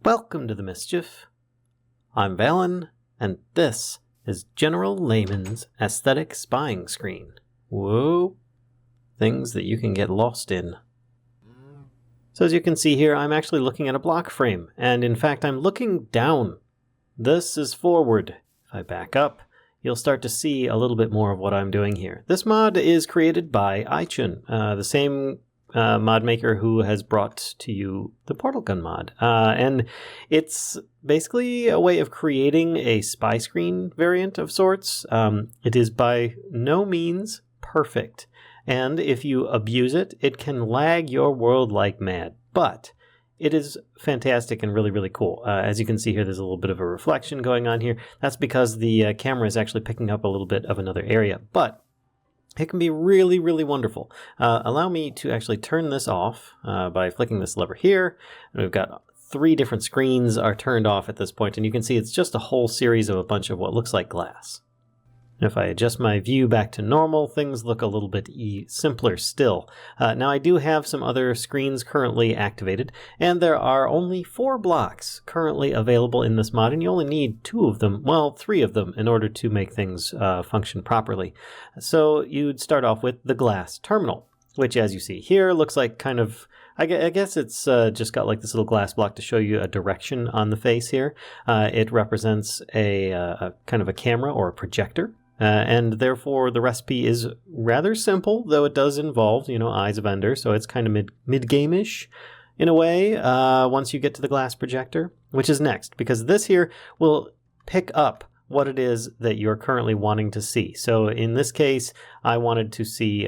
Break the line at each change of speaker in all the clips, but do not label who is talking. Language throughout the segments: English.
Welcome to the Mischief. I'm Vallen, and this is General Layman's aesthetic spying screen. Whoa, things that you can get lost in. So as you can see here, I'm actually looking at a block frame, and in fact I'm looking down. This is forward. If I back up, you'll start to see a little bit more of what I'm doing here. This mod is created by iChun, the same mod maker who has brought to you the Portal Gun mod. And it's basically a way of creating a spy screen variant of sorts. It is by no means perfect. And if you abuse it, it can lag your world like mad. But it is fantastic and really, really cool. As you can see here, there's a little bit of a reflection going on here. That's because the camera is actually picking up a little bit of another area. But it can be really, really wonderful. Allow me to actually turn this off by flicking this lever here. And we've got 3 different screens are turned off at this point, and you can see it's just a whole series of a bunch of what looks like glass. And if I adjust my view back to normal, things look a little bit simpler still. Now I do have some other screens currently activated, and there are only 4 blocks currently available in this mod, and you only need 2 of them, well, 3 of them, in order to make things function properly. So you'd start off with the glass terminal, which as you see here looks like kind of, I guess it's just got like this little glass block to show you a direction on the face here. It represents a kind of a camera or a projector. And therefore, the recipe is rather simple, though it does involve, Eyes of Ender, so it's kind of mid-game-ish in a way once you get to the Glass Projector, which is next, because this here will pick up what it is that you're currently wanting to see. So in this case, I wanted to see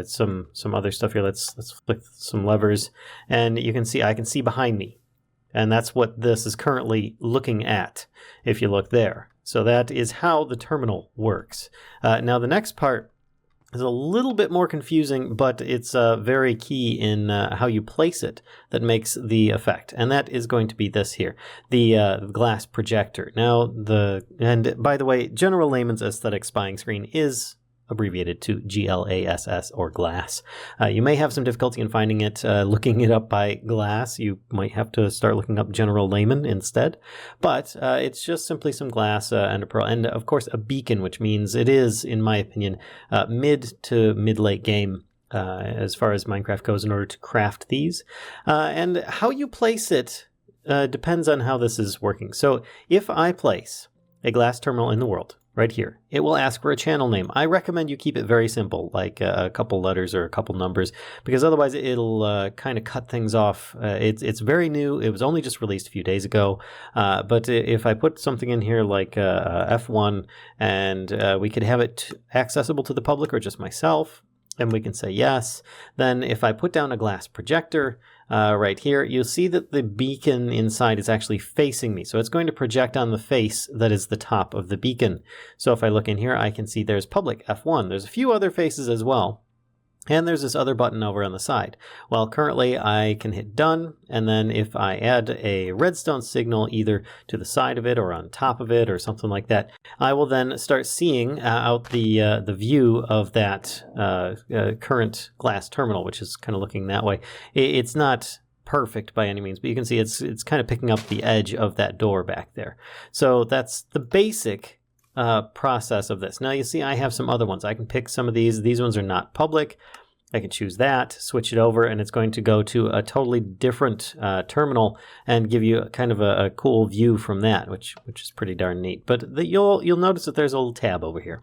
some other stuff here. Let's flick some levers, and you can see I can see behind me. And that's what this is currently looking at, if you look there. So that is how the terminal works. Now the next part is a little bit more confusing, but it's very key in how you place it that makes the effect. And that is going to be this here, the Glass Projector. Now, and by the way, General Layman's aesthetic spying screen is abbreviated to G.L.A.S.S or Glass. You may have some difficulty in finding it, looking it up by Glass. You might have to start looking up General Layman instead. But it's just simply some glass and a pearl, and of course a beacon, which means it is, in my opinion, mid to mid-late game as far as Minecraft goes in order to craft these. And how you place it depends on how this is working. So if I place a glass terminal in the world, right here, it will ask for a channel name. I recommend you keep it very simple, like a couple letters or a couple numbers, because otherwise it'll kind of cut things off. It's very new. It was only just released a few days ago. But if I put something in here like F1, and we could have it accessible to the public or just myself, and we can say yes. Then if I put down a glass projector right here, you'll see that the beacon inside is actually facing me. So it's going to project on the face that is the top of the beacon. So if I look in here, I can see there's public F1. There's a few other faces as well. And there's this other button over on the side. Well, currently I can hit done, and then if I add a redstone signal either to the side of it or on top of it or something like that, I will then start seeing out the view of that current glass terminal, which is kind of looking that way. It's not perfect by any means, but you can see it's kind of picking up the edge of that door back there. So that's the basic process of this. Now you see I have some other ones. I can pick some of these. These ones are not public. I can choose that, switch it over, and it's going to go to a totally different terminal and give you kind of a cool view from that, which is pretty darn neat. But you'll notice that there's a little tab over here,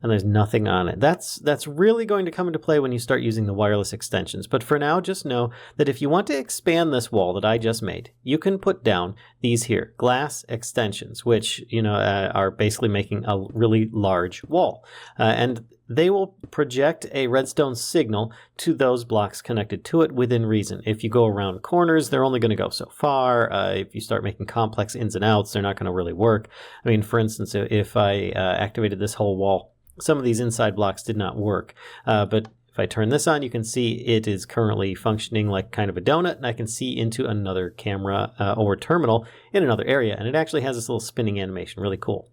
and there's nothing on it. That's really going to come into play when you start using the wireless extensions. But for now, just know that if you want to expand this wall that I just made, you can put down these here, glass extensions, which are basically making a really large wall. And they will project a redstone signal to those blocks connected to it within reason. If you go around corners, they're only going to go so far. If you start making complex ins and outs, they're not going to really work. I mean, for instance, if I activated this whole wall, some of these inside blocks did not work. But if I turn this on, you can see it is currently functioning like kind of a donut, and I can see into another camera or terminal in another area. And it actually has this little spinning animation, really cool.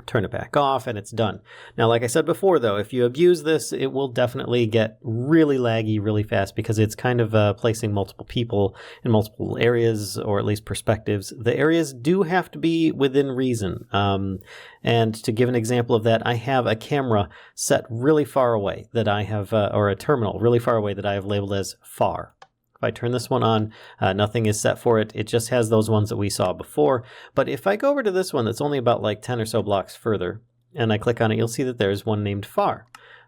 Turn it back off, and it's done. Now, like I said before, though, if you abuse this, it will definitely get really laggy really fast because it's kind of placing multiple people in multiple areas, or at least perspectives. The areas do have to be within reason. And to give an example of that, I have a camera set really far away that I have, or a terminal really far away that I have labeled as far. If I turn this one on, nothing is set for it. It just has those ones that we saw before. But if I go over to this one that's only about like 10 or so blocks further, and I click on it, you'll see that there's one named far.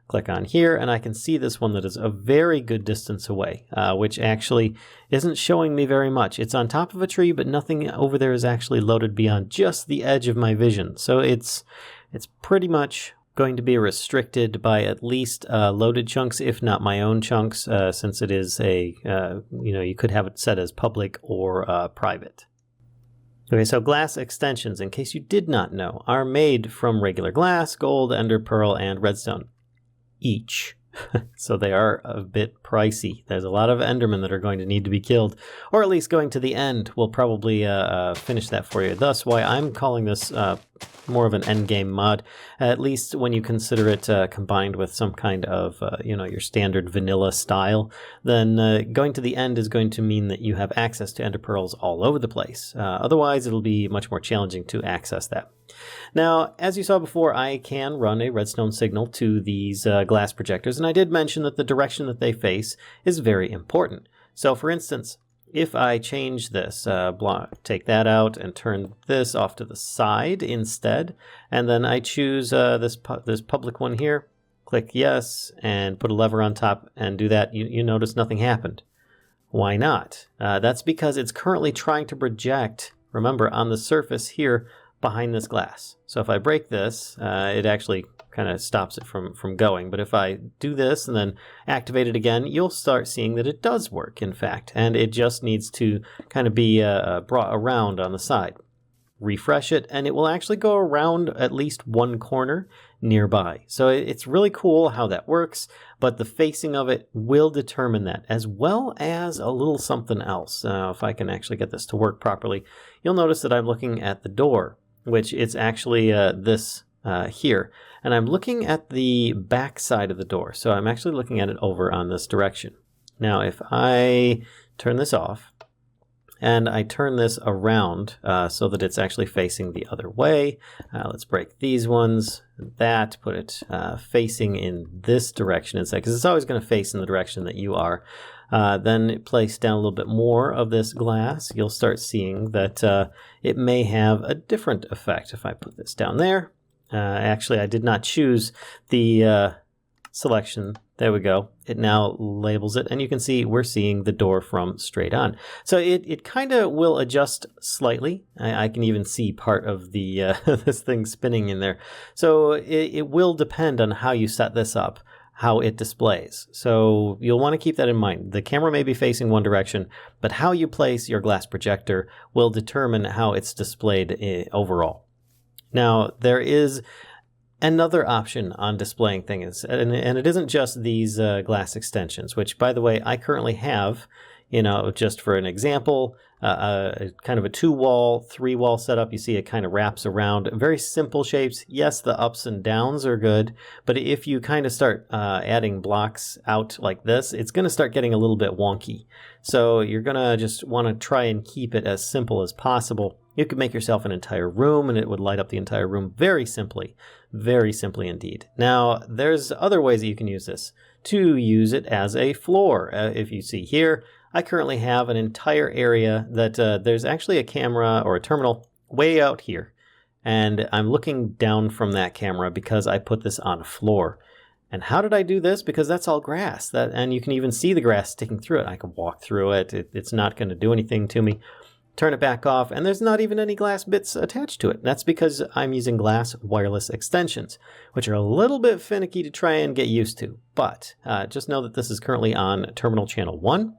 Click on here, and I can see this one that is a very good distance away, which actually isn't showing me very much. It's on top of a tree, but nothing over there is actually loaded beyond just the edge of my vision. So it's pretty much going to be restricted by at least loaded chunks, if not my own chunks, since it is a, you could have it set as public or private. Okay, so glass extensions, in case you did not know, are made from regular glass, gold, ender pearl, and redstone each. So they are a bit pricey. There's a lot of endermen that are going to need to be killed, or at least going to the end. We'll probably finish that for you. Thus why I'm calling this more of an endgame mod, at least when you consider it combined with some kind of, your standard vanilla style. Then going to the end is going to mean that you have access to ender pearls all over the place. Otherwise, it'll be much more challenging to access that. Now, as you saw before, I can run a redstone signal to these glass projectors, and I did mention that the direction that they face is very important. So, for instance, if I change this, take that out and turn this off to the side instead, and then I choose this public one here, click yes, and put a lever on top and do that, you notice nothing happened. Why not? That's because it's currently trying to project, remember, on the surface here behind this glass. So if I break this, it actually kind of stops it from going. But if I do this and then activate it again, you'll start seeing that it does work, in fact, and it just needs to kind of be brought around on the side. Refresh it, and it will actually go around at least one corner nearby. So it's really cool how that works, but the facing of it will determine that, as well as a little something else. If I can actually get this to work properly, you'll notice that I'm looking at the door, which it's actually this here. And I'm looking at the back side of the door. So I'm actually looking at it over on this direction. Now, if I turn this off and I turn this around so that it's actually facing the other way, let's break these ones, that, put it facing in this direction instead, because it's always going to face in the direction that you are. Then place down a little bit more of this glass, you'll start seeing that it may have a different effect. If I put this down there, actually I did not choose the selection. There we go. It now labels it, and you can see we're seeing the door from straight on. So it kind of will adjust slightly. I can even see part of the this thing spinning in there. So it will depend on how you set this up, how it displays. So you'll want to keep that in mind. The camera may be facing one direction, but how you place your glass projector will determine how it's displayed overall. Now, there is another option on displaying things, and it isn't just these glass extensions, which, by the way, I currently have, just for an example, kind of a 2-wall, 3-wall setup. You see it kind of wraps around. Very simple shapes. Yes, the ups and downs are good, but if you kind of start adding blocks out like this, it's going to start getting a little bit wonky. So you're going to just want to try and keep it as simple as possible. You could make yourself an entire room, and it would light up the entire room very simply indeed. Now, there's other ways that you can use this. To use it as a floor. If you see here, I currently have an entire area that there's actually a camera or a terminal way out here. And I'm looking down from that camera because I put this on a floor. And how did I do this? Because that's all grass. And you can even see the grass sticking through it. I can walk through it. It's not going to do anything to me. Turn it back off, and there's not even any glass bits attached to it. That's because I'm using glass wireless extensions, which are a little bit finicky to try and get used to. But just know that this is currently on terminal channel 1,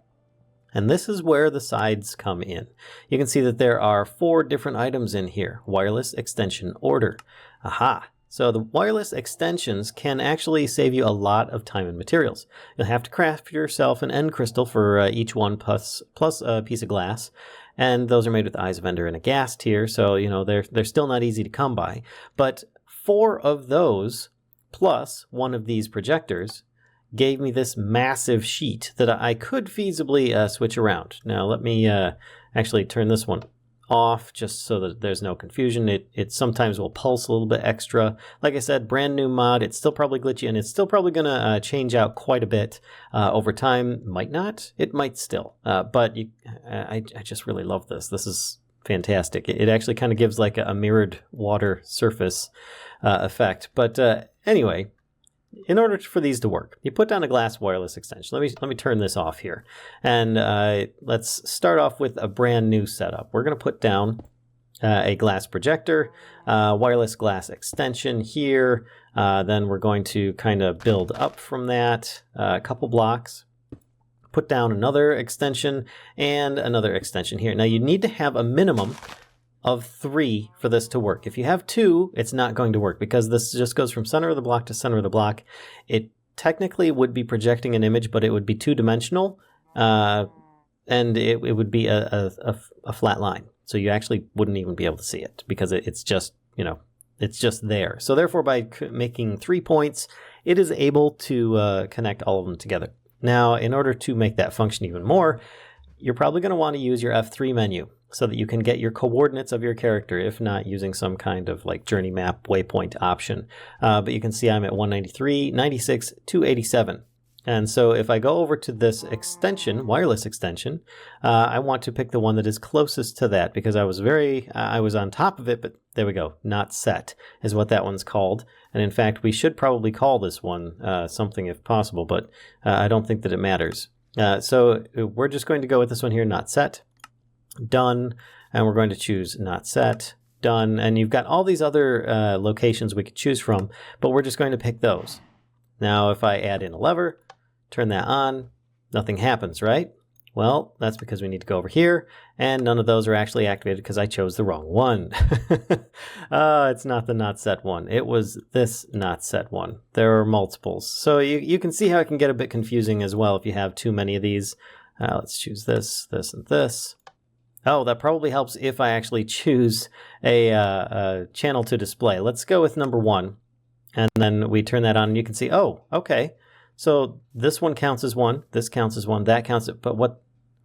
and this is where the sides come in. You can see that there are 4 different items in here. Wireless extension order. Aha! So the wireless extensions can actually save you a lot of time and materials. You'll have to craft yourself an end crystal for each one plus a piece of glass. And those are made with Eyes of Ender and a ghast here, so they're still not easy to come by. But 4 of those plus one of these projectors gave me this massive sheet that I could feasibly switch around. Now let me actually turn this one off just so that there's no confusion. It sometimes will pulse a little bit extra. Like I said, brand new mod. It's still probably glitchy, and it's still probably going to change out quite a bit over time. Might not. It might still. But I just really love this. This is fantastic. It actually kind of gives like a mirrored water surface effect. But anyway, in order for these to work, you put down a glass wireless extension. Let me turn this off here. And let's start off with a brand new setup. We're going to put down a glass projector, wireless glass extension here. Then we're going to kind of build up from that, a couple blocks. Put down another extension and another extension here. Now you need to have a minimum of 3 for this to work. If you have 2, it's not going to work because this just goes from center of the block to center of the block. It technically would be projecting an image, but it would be 2-dimensional, and it would be a flat line. So you actually wouldn't even be able to see it because it's just, it's just there. So therefore, by making 3 points, it is able to connect all of them together. Now, in order to make that function even more, you're probably going to want to use your F3 menu so that you can get your coordinates of your character, if not using some kind of like journey map waypoint option. But you can see I'm at 193, 96, 287. And so if I go over to this extension, wireless extension, I want to pick the one that is closest to that because I was on top of it, but there we go. Not set is what that one's called. And in fact, we should probably call this one something if possible, but I don't think that it matters. So we're just going to go with this one here, not set. Done, and we're going to choose not set, done, and you've got all these other locations we could choose from, but we're just going to pick those. Now if I add in a lever, turn that on, nothing happens, right? Well, that's because we need to go over here, and none of those are actually activated because I chose the wrong one. It's not the not set one. It was this not set one. There are multiples. So you can see how it can get a bit confusing as well if you have too many of these. Let's choose this, this, and this. Oh, that probably helps if I actually choose a channel to display. Let's go with number 1. And then we turn that on and you can see, oh, okay. So this one counts as 1, this counts as 1, that counts, but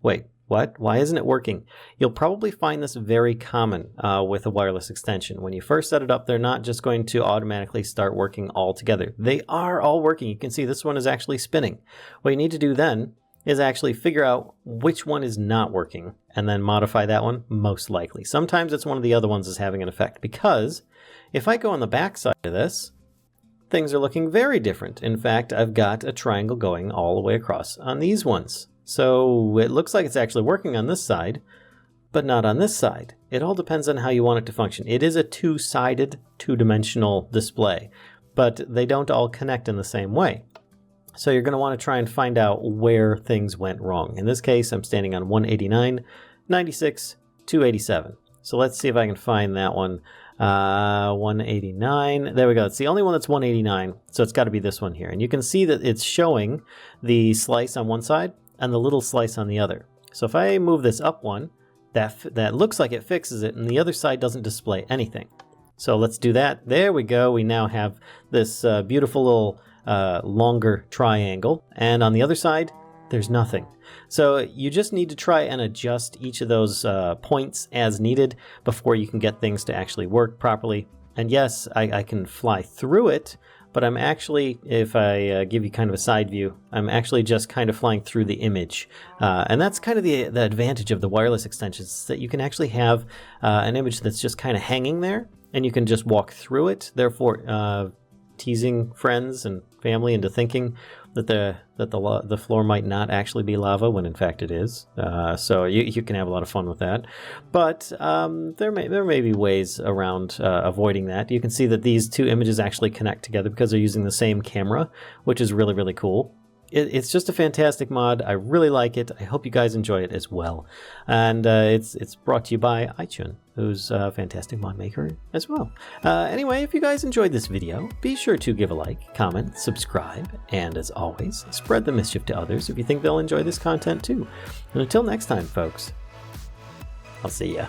wait, what? Why isn't it working? You'll probably find this very common with a wireless extension. When you first set it up, they're not just going to automatically start working all together. They are all working. You can see this one is actually spinning. What you need to do then is actually figure out which one is not working and then modify that one most likely. Sometimes it's one of the other ones is having an effect because if I go on the back side of this, things are looking very different. In fact, I've got a triangle going all the way across on these ones. So it looks like it's actually working on this side, but not on this side. It all depends on how you want it to function. It is a 2-sided, 2-dimensional display, but they don't all connect in the same way. So you're going to want to try and find out where things went wrong. In this case, I'm standing on 189, 96, 287. So let's see if I can find that one. 189. There we go. It's the only one that's 189. So it's got to be this one here. And you can see that it's showing the slice on one side and the little slice on the other. So if I move this up one, that looks like it fixes it, and the other side doesn't display anything. So let's do that. There we go. We now have this beautiful little longer triangle, and on the other side there's nothing. So you just need to try and adjust each of those points as needed before you can get things to actually work properly. And yes, I can fly through it, but I'm actually, if I give you kind of a side view, I'm actually just kind of flying through the image. And that's kind of the advantage of the wireless extensions, that you can actually have an image that's just kind of hanging there, and you can just walk through it, therefore teasing friends and family into thinking that the floor might not actually be lava when in fact it is. So you can have a lot of fun with that. But there may be ways around avoiding that. You can see that these two images actually connect together because they're using the same camera, which is really, really cool. It's just a fantastic mod. I really like it. I hope you guys enjoy it as well. And it's brought to you by iChun, who's a fantastic mod maker as well. Anyway, if you guys enjoyed this video, be sure to give a like, comment, subscribe, and as always, spread the mischief to others if you think they'll enjoy this content too. And until next time, folks, I'll see ya.